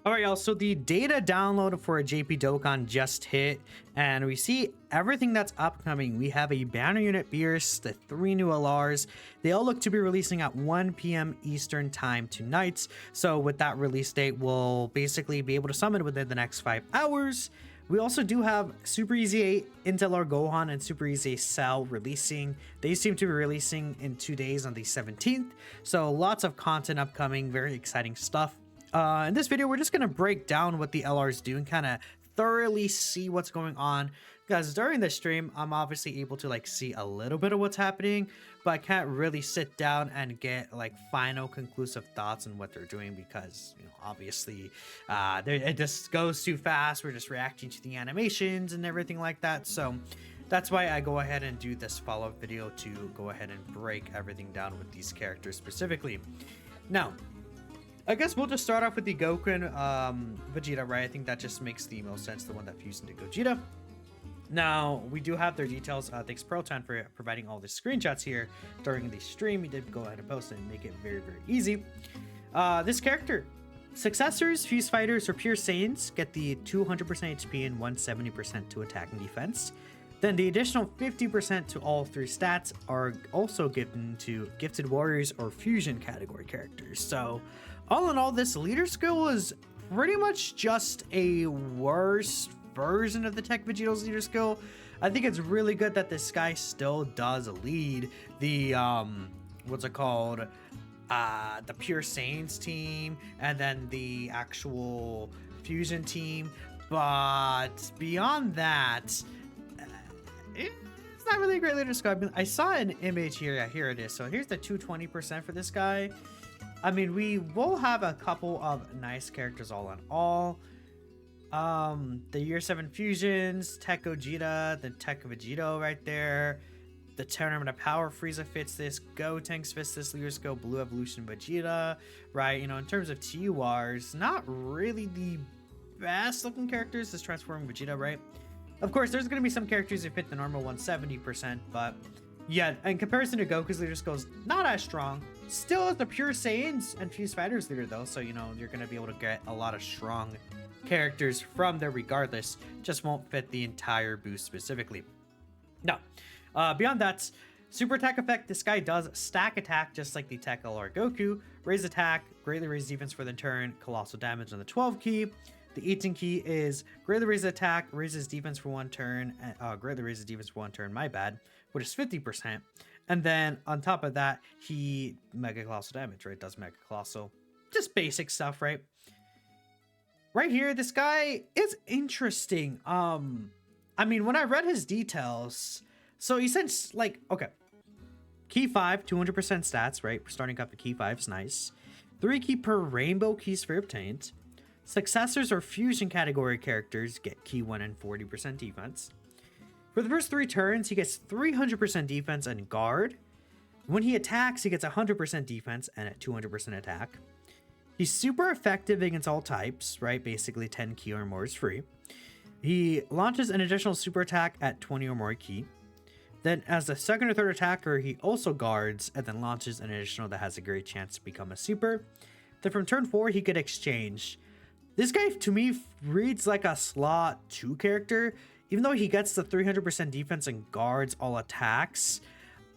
All right, y'all. So the data download for a JP Dokkan just hit, and we see everything that's upcoming. We have a banner unit Beerus, the 3 new LRs. They all look to be releasing at 1 p.m. Eastern time tonight. So with that release date, we'll basically be able to summon within the next 5 hours. We also do have Super Easy 8 Intel Gohan and Super Easy Cell releasing. They seem to be releasing in 2 days on the 17th. So lots of content upcoming, very exciting stuff. In this video, we're just going to break down what the LRs do and kind of thoroughly see what's going on, because during the stream, I'm obviously able to like see a little bit of what's happening, but I can't really sit down and get like final conclusive thoughts on what they're doing because, you know, obviously it just goes too fast. We're just reacting to the animations and everything like that. So that's why I go ahead and do this follow-up video to go ahead and break everything down with these characters specifically. Now, I guess we'll just start off with the Goku and Vegeta, right? I think that just makes the most sense, the one that fused into Gogeta. Now, we do have their details. Thanks, Proton, for providing all the screenshots here during the stream. He did go ahead and post it and make it very, very easy. This character, successors, fuse fighters, or pure Saiyans get the 200% HP and 170% to attack and defense. Then the additional 50% to all 3 stats are also given to gifted warriors or fusion category characters. So all in all, this leader skill is pretty much just a worse version of the Tech Vegito's leader skill. I think it's really good that this guy still does lead the what's it called, the pure Saiyans team and then the actual fusion team. But beyond that, it's not really a great leader skill. I mean, I saw an image here. Yeah, here it is. So here's the 220% for this guy. I mean, we will have a couple of nice characters all in all. The Year 7 fusions, Tech Gogeta, the Tech Vegito right there. The Tournament of Power Frieza fits this. Gotenks fits this leader skill. Blue Evolution Vegeta, right? You know, in terms of TURs, not really the best looking characters. This transforming Vegeta, right? Of course, there's going to be some characters that fit the normal 170%, but yeah, in comparison to Goku's leader skills, not as strong. Still is the pure Saiyans and Fuse Fighters leader though, so you know, you're going to be able to get a lot of strong characters from there regardless. Just won't fit the entire boost specifically. Now, beyond that, super attack effect, this guy does stack attack just like the Tech LR Goku. Raise attack, greatly raise defense for the turn, colossal damage on the 12 key. The 18 key is greatly raises attack, raises defense for 1 turn, greatly raises defense for 1 turn, my bad, which is 50%. And then on top of that, he mega colossal damage, right? Does mega colossal, just basic stuff, right? Right here, this guy is interesting. I mean, when I read his details, so he said like, okay, key 5, 200% stats, right? Starting up the key 5 is nice. 3 key per rainbow key sphere obtained. Successors or fusion category characters get key 1 and 40% defense. For the first 3 turns, he gets 300% defense and guard. When he attacks, he gets 100% defense and a 200% attack. He's super effective against all types, right? Basically 10 key or more is free. He launches an additional super attack at 20 or more key. Then as the second or third attacker, he also guards and then launches an additional that has a great chance to become a super. Then from turn 4, he could exchange. This guy, to me, reads like a slot 2 character. Even though he gets the 300% defense and guards all attacks,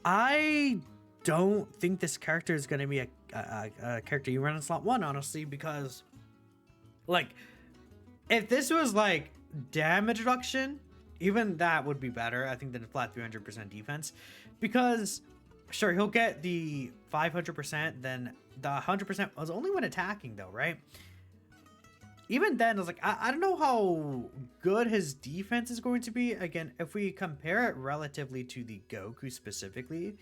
I don't think this character is going to be a character you run in slot 1, honestly, because, like, if this was, like, damage reduction, even that would be better, I think, than a flat 300% defense. Because, sure, he'll get the 500%, then the 100% was only when attacking, though, right? Even then, I was like, I don't know how good his defense is going to be. Again, if we compare it relatively to the Goku specifically,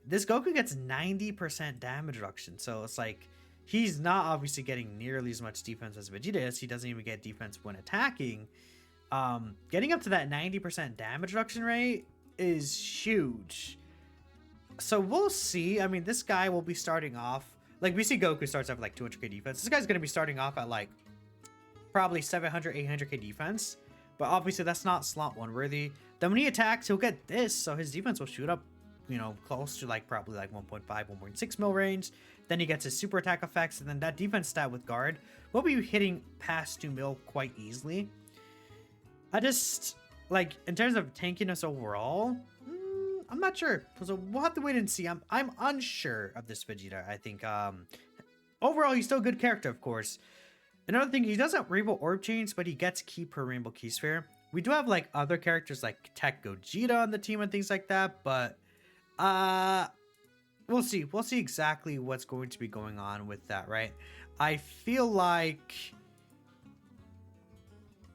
this Goku gets 90% damage reduction. So it's like, he's not obviously getting nearly as much defense as Vegeta is. He doesn't even get defense when attacking. Getting up to that 90% damage reduction rate is huge. So we'll see. I mean, this guy will be starting off, like we see Goku starts off with like 200k defense. This guy's going to be starting off at like probably 700, 800k defense, but obviously that's not slot 1 worthy. Then when he attacks, he'll get this, so his defense will shoot up you know, close to like probably like 1.5, 1.6 mil range. Then he gets his super attack effects, and then that defense stat with guard will be hitting past 2 mil quite easily. I just, like, in terms of tankiness overall, I'm not sure. So we'll have to wait and see. I'm unsure of this Vegeta. I think overall he's still a good character, of course. Another thing, he doesn't Rainbow Orb Chains, but he gets key per Rainbow Key Sphere. We do have like other characters like Tech Gogeta on the team and things like that, but we'll see. We'll see exactly what's going to be going on with that, right? I feel like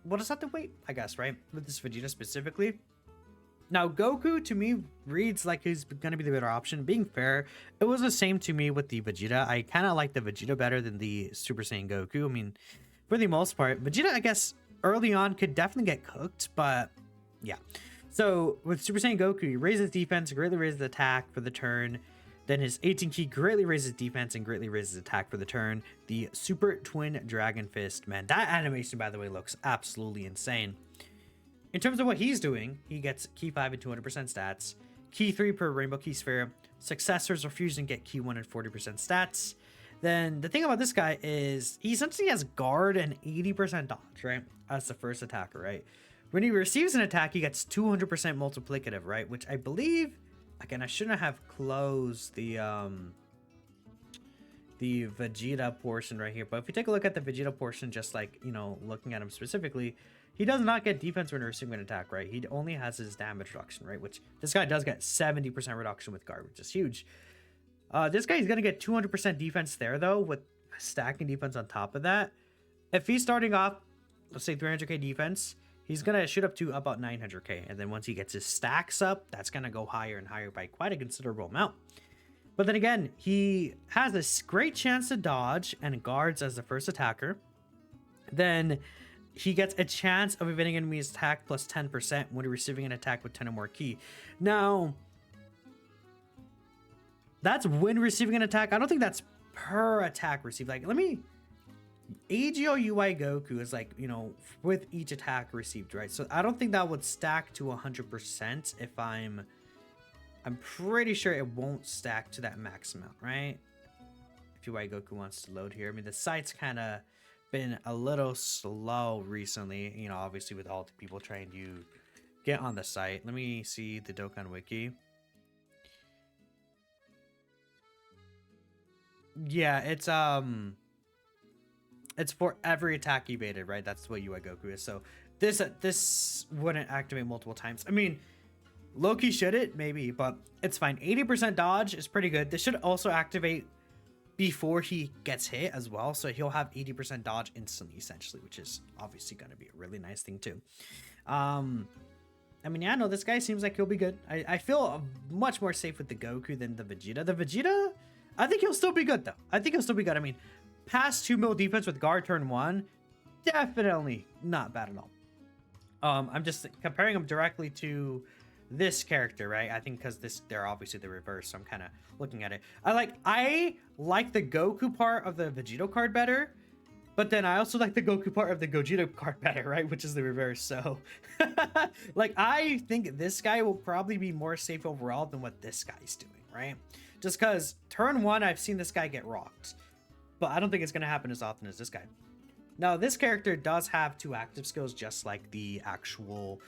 we'll just have to wait, I guess, right? With this Vegeta specifically. Now, Goku, to me, reads like he's going to be the better option. Being fair, it was the same to me with the Vegeta. I kind of like the Vegeta better than the Super Saiyan Goku. I mean, for the most part, Vegeta, I guess, early on could definitely get cooked, but yeah. So, with Super Saiyan Goku, he raises defense, greatly raises attack for the turn. Then his 18 key greatly raises defense and greatly raises attack for the turn. The Super Twin Dragon Fist, man, that animation, by the way, looks absolutely insane. In terms of what he's doing, he gets Key 5 and 200% stats, Key 3 per Rainbow Key Sphere, Successors or Fusion get Key 1 and 40% stats. Then the thing about this guy is he essentially has Guard and 80% dodge, right? As the first attacker, right? When he receives an attack, he gets 200% multiplicative, right? Which I believe, again, I shouldn't have closed the Vegeta portion right here. But if you take a look at the Vegeta portion, just like, you know, looking at him specifically, he does not get defense when receiving an attack, right? He only has his damage reduction, right? Which this guy does get 70% reduction with guard, which is huge. This guy is going to get 200% defense there, though, with stacking defense on top of that. If he's starting off, let's say 300k defense, he's going to shoot up to about 900k. And then once he gets his stacks up, that's going to go higher and higher by quite a considerable amount. But then again, he has this great chance to dodge and guards as the first attacker. Then he gets a chance of evading enemy's attack plus 10% when receiving an attack with 10 or more key. Now, that's when receiving an attack. I don't think that's per attack received. Like, let me... AGO UI Goku is like, you know, with each attack received, right? So I don't think that would stack to 100% if I'm pretty sure it won't stack to that max amount, right? If UI Goku wants to load here. I mean, the site's kind of been a little slow recently, you know, obviously with all the people trying to get on the site. Let me see the Dokkan Wiki. Yeah, it's for every attack evaded, right? That's what UI Goku is. So this wouldn't activate multiple times. I mean, Loki should it? Maybe, but it's fine. 80% dodge is pretty good. This should also activate before he gets hit as well. So he'll have 80% dodge instantly, essentially, which is obviously going to be a really nice thing too. I mean, yeah, no, this guy seems like he'll be good. I feel much more safe with the Goku than the Vegeta. The Vegeta, I think he'll still be good, though. I think he'll still be good. I mean, past 2 mil defense with guard turn 1, definitely not bad at all. I'm just comparing him directly to this character, right? I think because they're obviously the reverse, so I'm kind of looking at it. I like the Goku part of the Vegito card better, but then I also like the Goku part of the Gogeta card better, right? Which is the reverse. So, like, I think this guy will probably be more safe overall than what this guy's doing, right? Just because turn 1, I've seen this guy get rocked, but I don't think it's going to happen as often as this guy. Now, this character does have 2 active skills, just like the actual,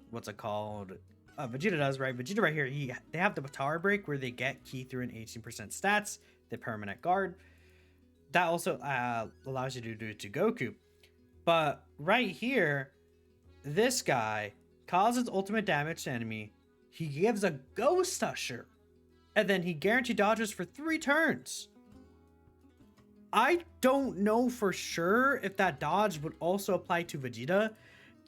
what's it called? Vegeta does, right? Vegeta right here, they have the Power Break where they get key through an 18% stats, the permanent guard. That also allows you to do it to Goku. But right here, this guy causes ultimate damage to enemy. He gives a Ghost Usher, and then he guaranteed dodges for 3 turns. I don't know for sure if that dodge would also apply to Vegeta.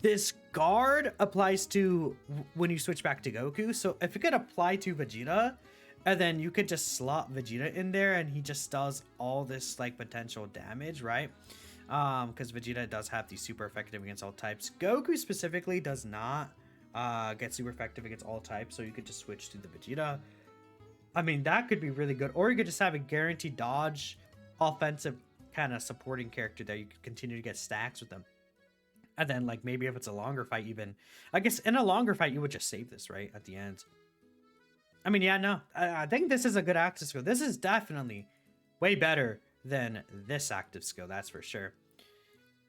This guard applies to when you switch back to Goku. So if it could apply to Vegeta, and then you could just slot Vegeta in there and he just does all this like potential damage, right? Because Vegeta does have the super effective against all types. Goku specifically does not get super effective against all types, so you could just switch to the Vegeta. I mean, that could be really good. Or you could just have a guaranteed dodge offensive kind of supporting character that you could continue to get stacks with them. And then, like, maybe if it's a longer fight even, I guess in a longer fight, you would just save this, right? At the end. I mean, yeah, no, I think this is a good active skill. This is definitely way better than this active skill, that's for sure.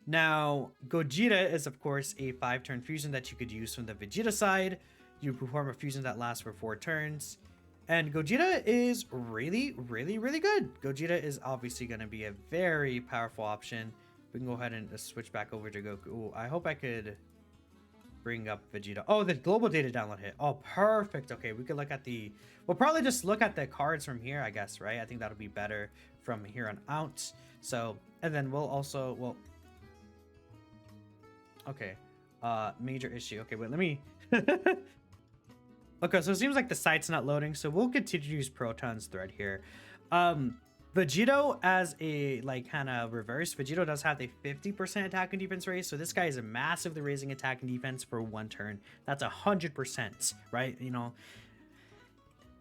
Now, Gogeta is, of course, a 5-turn fusion that you could use from the Vegeta side. You perform a fusion that lasts for 4 turns. And Gogeta is really, really, really good. Gogeta is obviously going to be a very powerful option. We can go ahead and switch back over to Goku. Ooh, I hope I could bring up Vegeta. Oh, the global data download hit. Oh, perfect. Okay, we could look at the... We'll probably just look at the cards from here, I guess, right? I think that'll be better from here on out. So, and then we'll also... Well, okay. Major issue. Okay, wait, let me... Okay, so it seems like the site's not loading, so we'll continue to use Proton's thread here. Vegito as a, like, kind of reverse. Vegito does have a 50% attack and defense raise, so this guy is massively raising attack and defense for 1 turn. That's 100%, right? You know.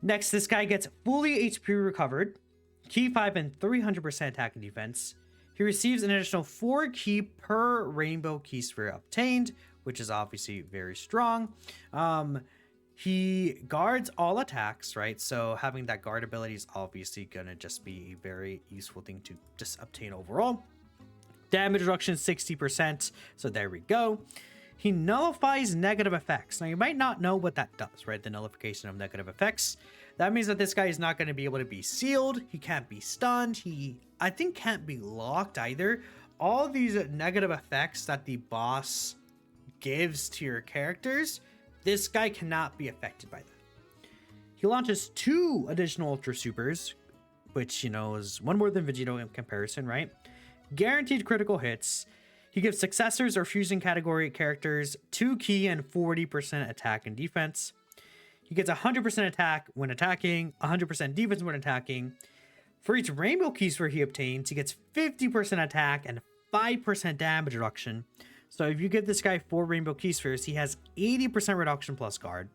Next, this guy gets fully HP recovered, Ki 5 and 300% attack and defense. He receives an additional 4 Ki per rainbow Ki sphere obtained, which is obviously very strong. He guards all attacks, right? So having that guard ability is obviously gonna just be a very useful thing to just obtain overall. Damage reduction 60%, so there we go. He nullifies negative effects. Now you might not know what that does, right? The nullification of negative effects. That means that this guy is not going to be able to be sealed. He can't be stunned. He, I think, can't be locked either. All these negative effects that the boss gives to your characters, this guy cannot be affected by that. He launches 2 additional Ultra Supers, which, you know, is 1 more than Vegito in comparison, right? Guaranteed critical hits. He gives successors or fusion category characters 2 Ki and 40% attack and defense. He gets 100% attack when attacking, 100% defense when attacking. For each rainbow Ki sphere he obtains, he gets 50% attack and 5% damage reduction. So if you give this guy 4 rainbow Ki spheres, he has 80% reduction plus guard.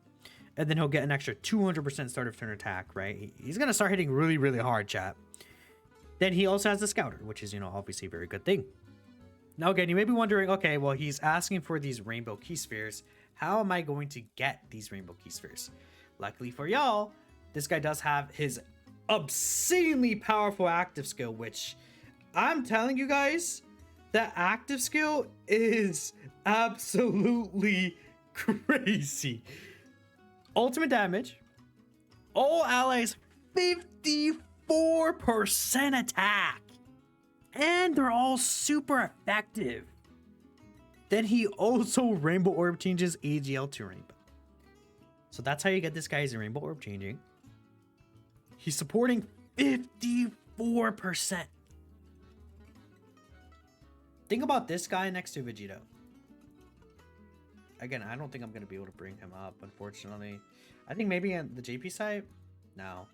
And then he'll get an extra 200% start of turn attack, right? He's going to start hitting really, really hard, chat. Then he also has the Scouter, which is, you know, obviously a very good thing. Now, again, you may be wondering, okay, well, he's asking for these rainbow Ki spheres. How am I going to get these rainbow Ki spheres? Luckily for y'all, this guy does have his obscenely powerful active skill, which I'm telling you guys, that active skill is absolutely crazy. Ultimate damage. All allies 54% attack. And they're all super effective. Then he also Rainbow Orb changes AGL to Rainbow. So that's how you get this guy as a Rainbow Orb changing. He's supporting 54%. Think about this guy next to Vegito. Again, I don't think I'm going to be able to bring him up, unfortunately. I think maybe on the JP side? No.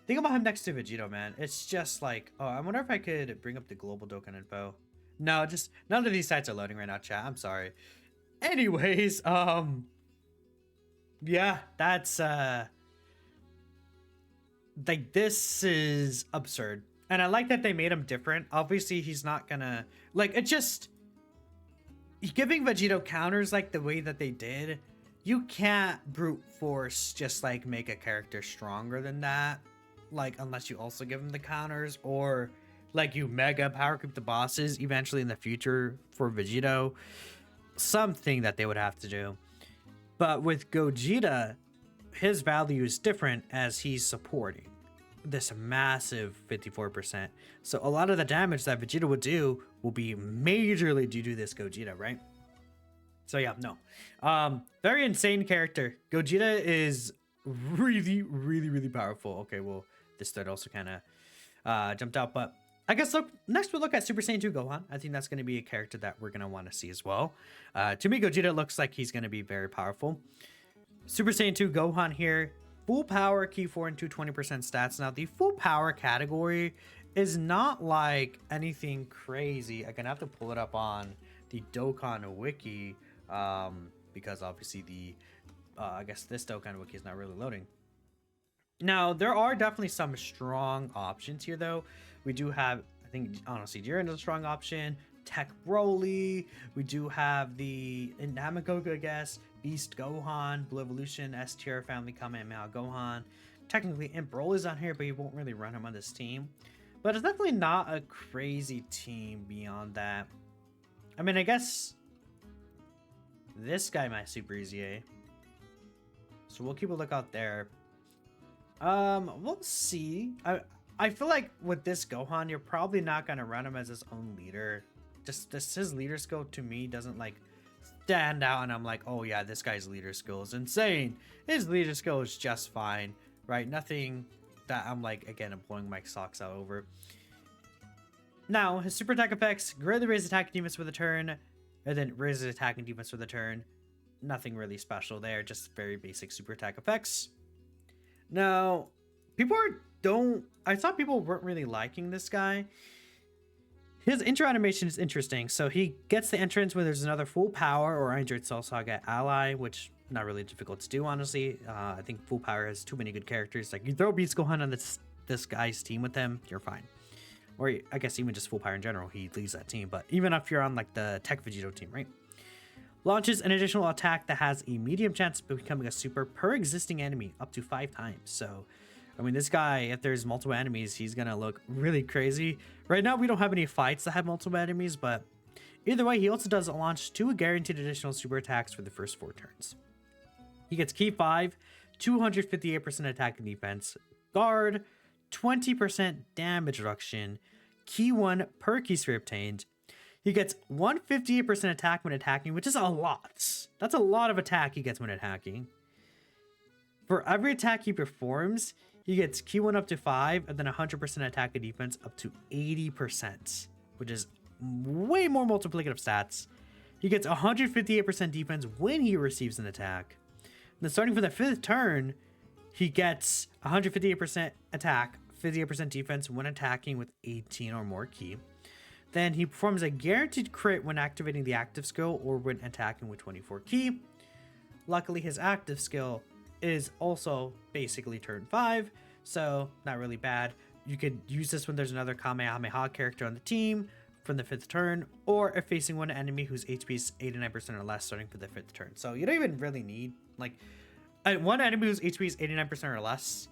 Think about him next to Vegito, man. It's just like... Oh, I wonder if I could bring up the global Dokkan info. No, just... None of these sites are loading right now, chat. I'm sorry. Anyways, yeah, that's... Like, this is absurd. And I like that they made him different. Obviously, he's not gonna... Like, it just... Giving Vegito counters like the way that they did, you can't brute force just, like, make a character stronger than that. Like, unless you also give him the counters, or like you mega power creep the bosses eventually in the future for Vegito. Something that they would have to do. But with Gogeta, his value is different as he's supporting this massive 54%. So a lot of the damage that Vegeta would do will be majorly due to this Gogeta, right? So yeah, no. Very insane character. Gogeta is really, really, really powerful. Okay, well, this thread also kind of jumped out, but I guess next we'll look at Super Saiyan 2 Gohan. I think that's going to be a character that we're going to want to see as well. To me, Gogeta looks like he's going to be very powerful. Super Saiyan 2 Gohan here. Full power, Ki 4 and 220% stats. Now, the full power category is not like anything crazy. I'm going to have to pull it up on the Dokkan Wiki because obviously the, I guess this Dokkan Wiki is not really loading. Now, there are definitely some strong options here, though. We do have, I think, honestly, Jiren is a strong option. Tech Broly. We do have the Namagoga, I guess, Beast Gohan, Blue Evolution, S tier, Family Kamehameha Gohan. Technically, Imp Broly's on here, but you won't really run him on this team. But it's definitely not a crazy team beyond that. I mean, I guess this guy might super easy, eh? So we'll keep a lookout there. We'll see. I feel like with this Gohan, you're probably not gonna run him as his own leader. Just his leader skill to me doesn't like stand out, and I'm like, oh yeah, this guy's leader skill is insane. His leader skill is just fine, right? Nothing that I'm like, again, I'm blowing my socks out over. Now, his super attack effects, greatly raise attack and defense for the turn, and then raises attack and defense for the turn. Nothing really special there, just very basic super attack effects. Now, I thought people weren't really liking this guy. His intro animation is interesting. So he gets the entrance when there's another full power or Android Cell Saga ally, which not really difficult to do, honestly. I think full power has too many good characters. Like, you throw Beast Gohan on this guy's team with him, you're fine. Or I guess even just full power in general, he leads that team. But even if you're on like the Tech Vegito team, right? Launches an additional attack that has a medium chance of becoming a super per existing enemy up to 5 times. So, I mean, this guy, if there's multiple enemies, he's gonna look really crazy. Right now, we don't have any fights that have multiple enemies, but either way, he also does launch 2 guaranteed additional super attacks for the first 4 turns. He gets Key 5, 258% attack and defense, Guard, 20% damage reduction, Key 1 per Key Sphere obtained. He gets 158% attack when attacking, which is a lot. That's a lot of attack he gets when attacking. For every attack he performs, he gets Key 1 up to 5, and then 100% attack and defense up to 80%, which is way more multiplicative stats. He gets 158% defense when he receives an attack. And then starting for the 5th turn, he gets 158% attack, 58% defense when attacking with 18 or more Key. Then he performs a guaranteed crit when activating the active skill or when attacking with 24 Key. Luckily, his active skill is also basically turn 5, so not really bad. You could use this when there's another Kamehameha character on the team from the 5th turn, or if facing one enemy whose HP is 89% or less starting for the 5th turn. So you don't even really need, like, one enemy whose HP is 89% or less.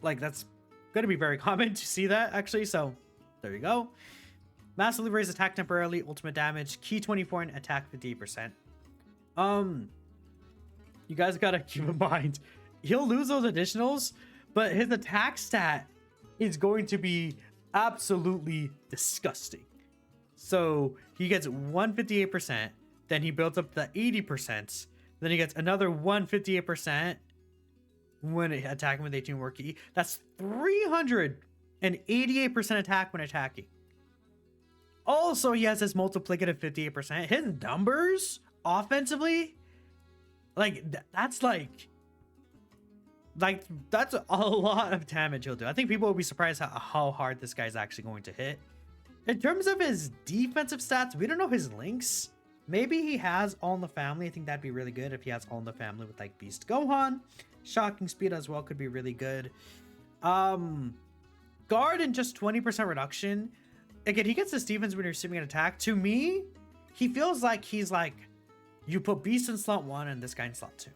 Like, that's going to be very common to see that, actually, so there you go. Massively raise attack temporarily, ultimate damage, Key 24 and attack 58%. You guys gotta keep in mind, he'll lose those additionals, but his attack stat is going to be absolutely disgusting. So he gets 158%, then he builds up to 80%, then he gets another 158% when attacking with 18 more Key. That's 388% attack when attacking. Also, he has this multiplicative 58%. His numbers offensively, that's a lot of damage he'll do. I think people will be surprised how hard this guy's actually going to hit. In terms of his defensive stats, we don't know his links. Maybe he has All in the Family. I think that'd be really good if he has All in the Family with like Beast Gohan. Shocking Speed as well could be really good. Guard and just 20% reduction. Again, he gets this defense when you're receiving an attack. To me, he feels like he's like, you put Beast in slot 1 and this guy in slot 2.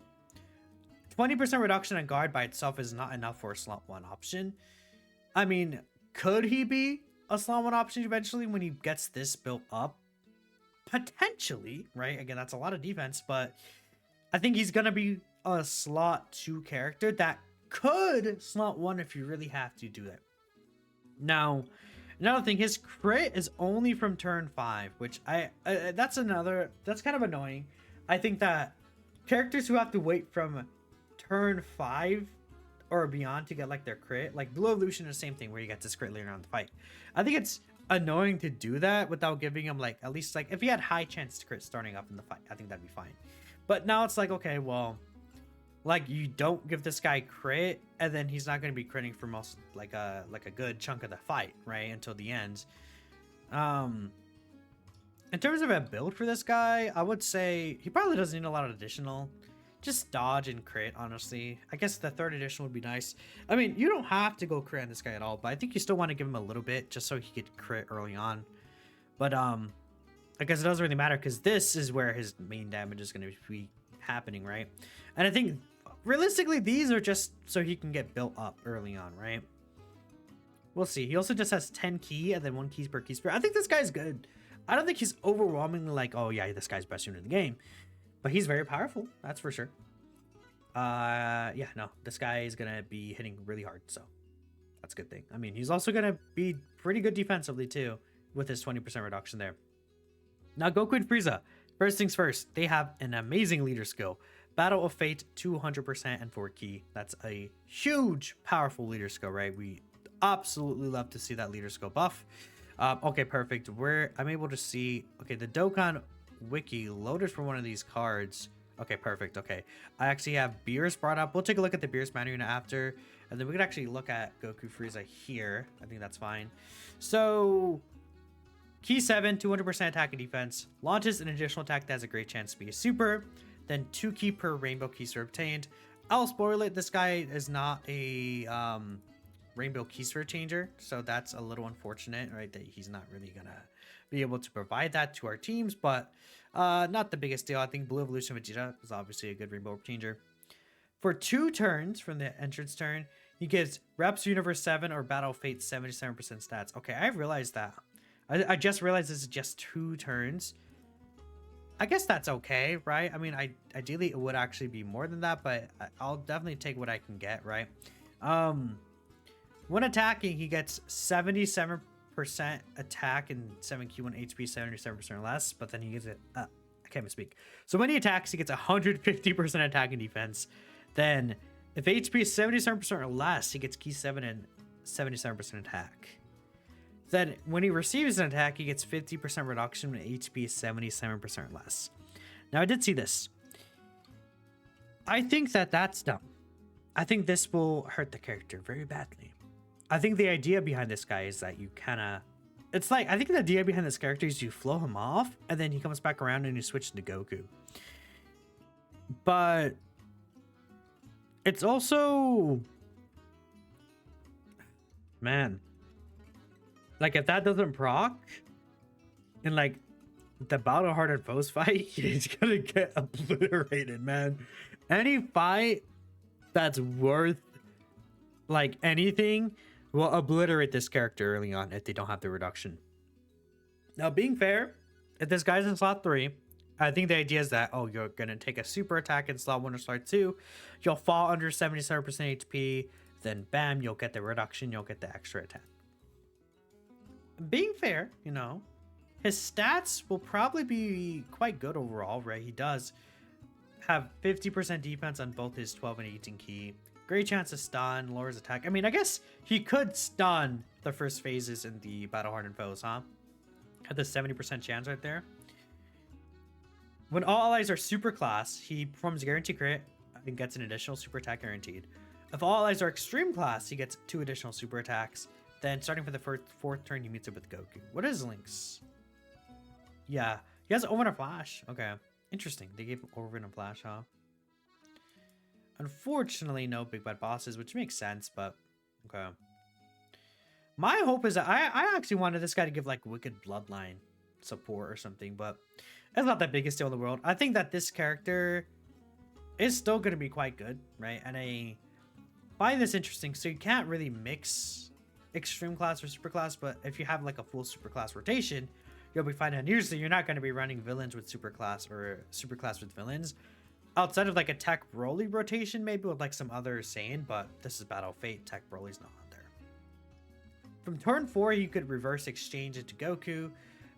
20% reduction on Guard by itself is not enough for a slot 1 option. I mean, could he be a slot 1 option eventually when he gets this built up? Potentially, right? Again, that's a lot of defense, but I think he's going to be a slot 2 character that could slot 1 if you really have to do that. Now, another thing, his crit is only from turn 5, which that's kind of annoying. I think that characters who have to wait from turn 5 or beyond to get like their crit, like Blue Evolution is the same thing where you get this crit later on in the fight. I think it's annoying to do that without giving him like, at least like if he had high chance to crit starting up in the fight, I think that'd be fine. But now it's like, okay, well, like you don't give this guy crit and then he's not going to be critting for most like a good chunk of the fight, right, until the end. In terms of a build for this guy, I would say he probably doesn't need a lot of additional, just dodge and crit, honestly. I guess the 3rd edition would be nice. I mean, you don't have to go crit on this guy at all, but I think you still want to give him a little bit just so he could crit early on. But I guess it doesn't really matter because this is where his main damage is going to be happening, right? And I think realistically, these are just so he can get built up early on, right? We'll see. He also just has 10 ki and then 1 keys per key spirit. I think this guy's good. I don't think he's overwhelmingly like, oh yeah, this guy's best unit in the game. But he's very powerful, that's for sure. Yeah, no, this guy is going to be hitting really hard, so that's a good thing. I mean, he's also going to be pretty good defensively too with his 20% reduction there. Now, Goku and Frieza. First things first, they have an amazing leader skill. Battle of Fate, 200% and 4 ki. That's a huge, powerful leader skill, right? We absolutely love to see that leader skill buff. Okay, perfect. I'm able to see, okay, the Dokkan wiki loaded for one of these cards. Okay, perfect. Okay, I actually have Beerus brought up. We'll take a look at the Beerus mana unit after, and then we could actually look at Goku Frieza here. I think that's fine. So, Key 7, 200% attack and defense. Launches an additional attack that has a great chance to be a super. Then 2 key per rainbow keys are obtained. I'll spoil it. This guy is not a rainbow keystore changer, so that's a little unfortunate, right? That he's not really gonna be able to provide that to our teams, but not the biggest deal. I think Blue Evolution Vegeta is obviously a good rainbow changer. For 2 turns from the entrance turn, he gives Reps Universe 7 or Battle Fate 77% stats. Okay, I realized that. I just realized this is just 2 turns. I guess that's okay, right? I mean, ideally it would actually be more than that, but I'll definitely take what I can get, right? When attacking, he gets 77% attack and 7Q1 HP, 77% less, but then he gets it. I can't even speak. So when he attacks, he gets 150% attack and defense. Then, if HP is 77% or less, he gets Key 7 and 77% attack. Then, when he receives an attack, he gets 50% reduction when HP is 77% or less. Now, I did see this. I think that's dumb. I think this will hurt the character very badly. I think the idea behind this guy is that you kind of... It's like, I think the idea behind this character is you flow him off, and then he comes back around and you switch to Goku. But... it's also... man... like, if that doesn't proc, in, like, the Battle Hardened Foes fight, he's gonna get obliterated, man. Any fight that's worth, like, anything will obliterate this character early on if they don't have the reduction. Now, being fair, if this guy's in slot 3, I think the idea is that, oh, you're gonna take a super attack in slot 1 or slot 2, you'll fall under 77% HP, then bam, you'll get the reduction, you'll get the extra attack. Being fair, you know, his stats will probably be quite good overall, right? He does have 50% defense on both his 12 and 18 key. Great chance to stun, lowers attack. I mean, I guess he could stun the first phases in the Battle Hardened Foes, huh? Had the 70% chance right there. When all allies are super class, he performs guaranteed crit and gets an additional super attack guaranteed. If all allies are extreme class, he gets 2 additional super attacks. Then, starting for the fourth turn, he meets up with Goku. What is Link's? Yeah, he has Oven and Flash. Okay, interesting. They gave him Oven and Flash, huh? Unfortunately, no big bad bosses, which makes sense, but okay. My hope is that I actually wanted this guy to give, like, Wicked Bloodline support or something, but it's not the biggest deal in the world. I think that this character is still going to be quite good, right? And I find this interesting. So you can't really mix extreme class or super class, but if you have like a full super class rotation, you'll be fine. And usually you're not going to be running villains with super class or super class with villains outside of like a Tech Broly rotation, maybe with like some other Saiyan, but this is Battle Fate. Tech Broly's not out there. From turn 4, you could reverse exchange it to Goku.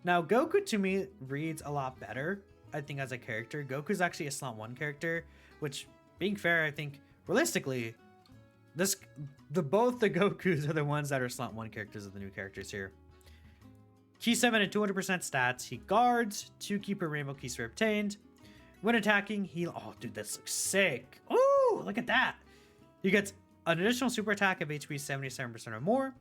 Now, Goku to me reads a lot better, I think, as a character. Goku's actually a slot 1 character, which, being fair, I think realistically, both the Gokus are the ones that are slot 1 characters of the new characters here. Key 7 and 200% stats. He guards. 2 key per rainbow keys are obtained. When attacking, oh, dude, this looks sick. Oh, look at that. He gets an additional super attack of HP 77% or more.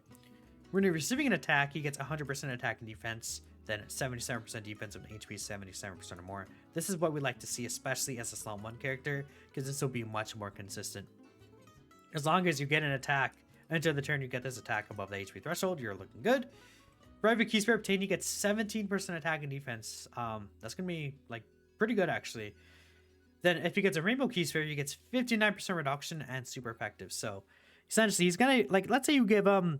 When you're receiving an attack, he gets 100% attack and defense, then 77% defense of HP 77% or more. This is what we like to see, especially as a slot 1 character, because this will be much more consistent. As long as you get an attack, enter the turn you get this attack above the HP threshold, you're looking good. For every key sphere obtained, he gets 17% attack and defense. That's gonna be like pretty good actually. Then if he gets a rainbow key sphere, he gets 59% reduction and super effective. So essentially he's gonna, like, let's say you give him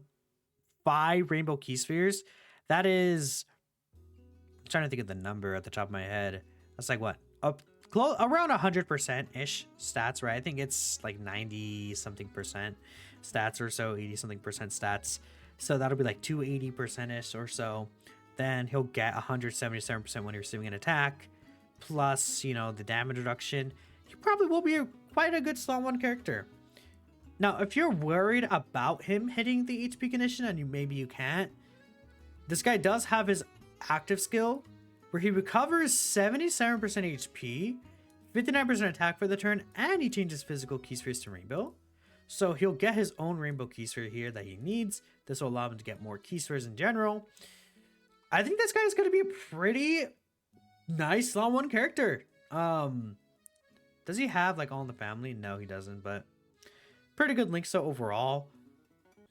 5 rainbow key spheres. That is, I'm trying to think of the number at the top of my head. That's like what? Around 100% ish stats, right? I think it's like 90 something percent stats or so, 80 something percent stats. So that'll be like 280% ish or so. Then he'll get 177% when you're receiving an attack, plus, you know, the damage reduction. He probably will be quite a good slot 1 character. Now, if you're worried about him hitting the HP condition and maybe you can't, this guy does have his active skill where he recovers 77% HP, 59% attack for the turn, and he changes physical key spheres to rainbow. So he'll get his own rainbow key sphere here that he needs. This will allow him to get more key spheres in general. I think this guy is going to be a pretty nice slot 1 character. Does he have like All in the Family? No, he doesn't, but pretty good link. So overall,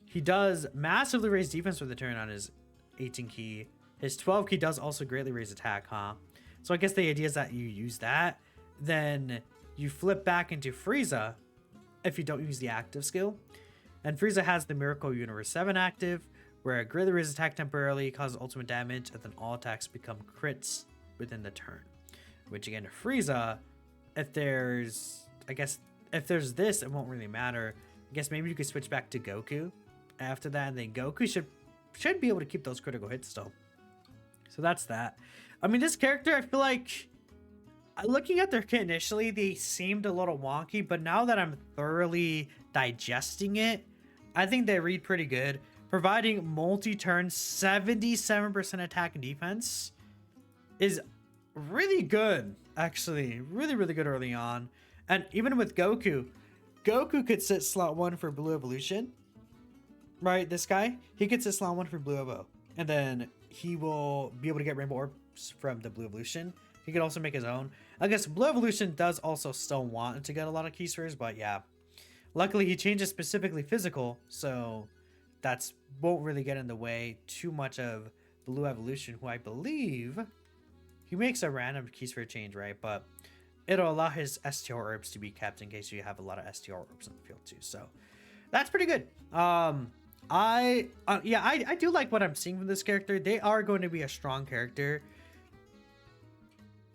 he does massively raise defense for the turn on his 18 key. His 12 key does also greatly raise attack, huh? So I guess the idea is that you use that, then you flip back into Frieza if you don't use the active skill. And Frieza has the Miracle Universe 7 active, where it greatly raises attack temporarily, causes ultimate damage, and then all attacks become crits within the turn. Which again, Frieza, if there's this, it won't really matter. I guess maybe you could switch back to Goku after that, and then Goku should be able to keep those critical hits still. So that's that. I mean, this character, I feel like, looking at their kit initially, they seemed a little wonky, but now that I'm thoroughly digesting it, I think they read pretty good. Providing multi-turn 77% attack and defense is really good, actually. Really, really good early on. And even with Goku could sit slot 1 for Blue Evolution. Right, this guy, he could sit slot 1 for Blue Evo. And then he will be able to get Rainbow Orbs from the Blue Evolution. He could also make his own. I guess Blue Evolution does also still want to get a lot of key spheres, but yeah. Luckily, he changes specifically physical, so that's won't really get in the way too much of Blue Evolution, who I believe he makes a random key sphere change, right? But it'll allow his STR orbs to be kept in case you have a lot of STR orbs in the field too. So that's pretty good. I do like what I'm seeing from this character. They are going to be a strong character.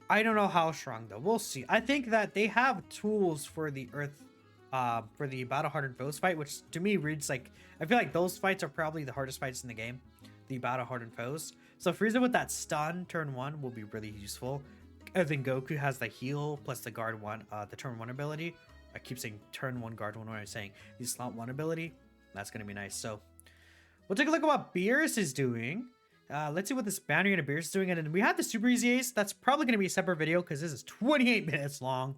I don't know how strong though. We'll see. I think that they have tools for the for the Battle Hardened Foes fight, which to me reads like, I feel like those fights are probably the hardest fights in the game, the Battle Hardened Foes. So Frieza with that stun turn 1 will be really useful. I think Goku has the heal plus the guard 1, the turn 1 ability. I keep saying turn 1 guard 1 when I'm saying the slot 1 ability. That's gonna be nice. So we'll take a look at what Beerus is doing. Let's see what this boundary and Beerus is doing. And then we have the Super Easy Ace. That's probably gonna be a separate video because this is 28 minutes long.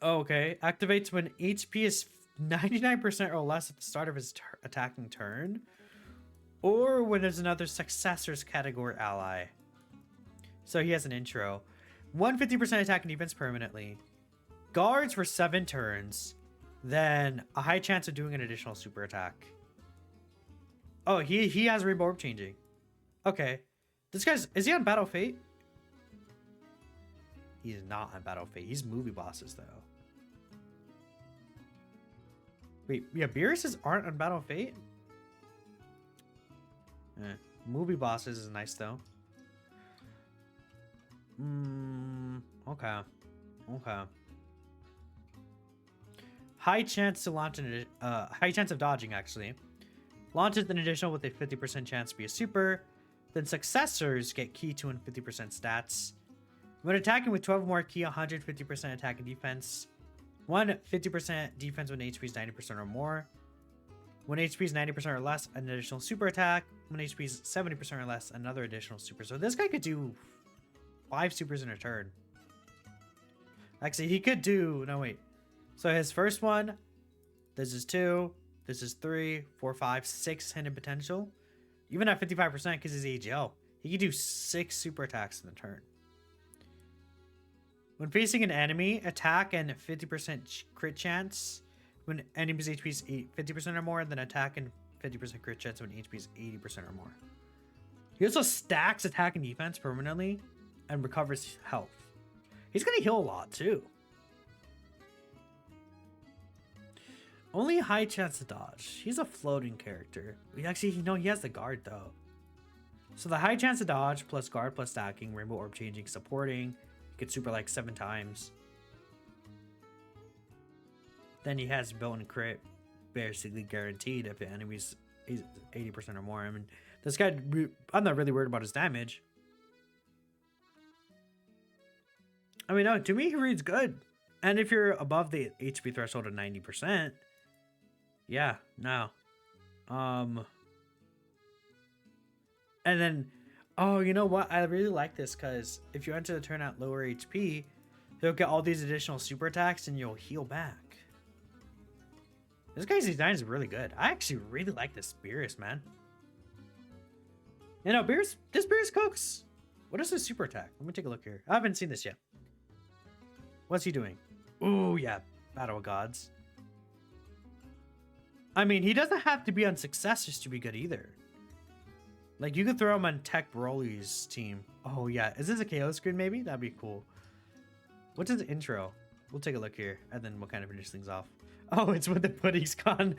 Okay, activates when HP is 99% or less at the start of his attacking turn, or when there's another successors category ally. So he has an intro. 150% attack and defense permanently. Guards for 7 turns. Then a high chance of doing an additional super attack. Oh, he has Rainbow Orb changing. Okay. This guy's, is he on Battle Fate? He's not on Battle Fate. He's movie bosses though. Wait, yeah, Beerus aren't on Battle Fate? Movie bosses is nice though. Okay. Okay. High chance to launch an high chance of dodging actually. Launches an additional with a 50% chance to be a super. Then successors get key to and 50% stats. When attacking with 12 more key, 150% attack and defense. 50% defense when HP is 90% or more. When HP is 90% or less, an additional super attack. When HP is 70% or less, another additional super. So this guy could do 5 supers in a turn. Actually, he could do... No, wait. So his first one, this is 2, this is 3, 4, 5, 6 hidden potential. Even at 55% because he's AGL, he could do 6 super attacks in the turn. When facing an enemy, attack and 50% crit chance. When enemy's HP is 50% or more, then attack and 50% crit chance when HP is 80% or more. He also stacks attack and defense permanently and recovers health. He's gonna heal a lot too. Only high chance to dodge. He's a floating character. Actually, he has the guard though. So the high chance to dodge plus guard plus stacking, rainbow orb changing, supporting. He could super like 7 times. Then he has built-in crit, basically guaranteed if the enemy's 80% or more. I mean, this guy, I'm not really worried about his damage. I mean, no, to me, he reads good. And if you're above the HP threshold of 90%, yeah, no. And then, oh, you know what? I really like this because if you enter the turn at lower HP, he'll get all these additional super attacks and you'll heal back. This guy's design is really good. I actually really like this Beerus, man. You know, this Beerus cooks. What is his super attack? Let me take a look here. I haven't seen this yet. What's he doing? Ooh, yeah. Battle of Gods. I mean, he doesn't have to be on successors to be good either. Like, you could throw him on Tech Broly's team. Oh, yeah. Is this a KO screen, maybe? That'd be cool. What's his intro? We'll take a look here, and then we'll kind of finish things off. Oh, it's when the pudding's gone.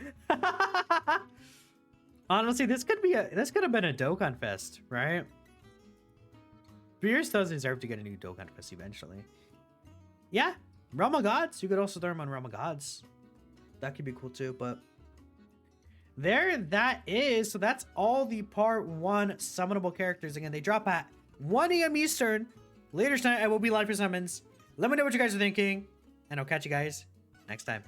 Honestly, this could have been a Dokkan Fest, right? Beerus does deserve to get a new Dokkan Fest eventually. Yeah, Realm of Gods. You could also throw him on Realm of Gods. That could be cool too, but there that is. So that's all the part 1 summonable characters. Again, they drop at 1 a.m. Eastern. Later tonight, I will be live for summons. Let me know what you guys are thinking, and I'll catch you guys next time.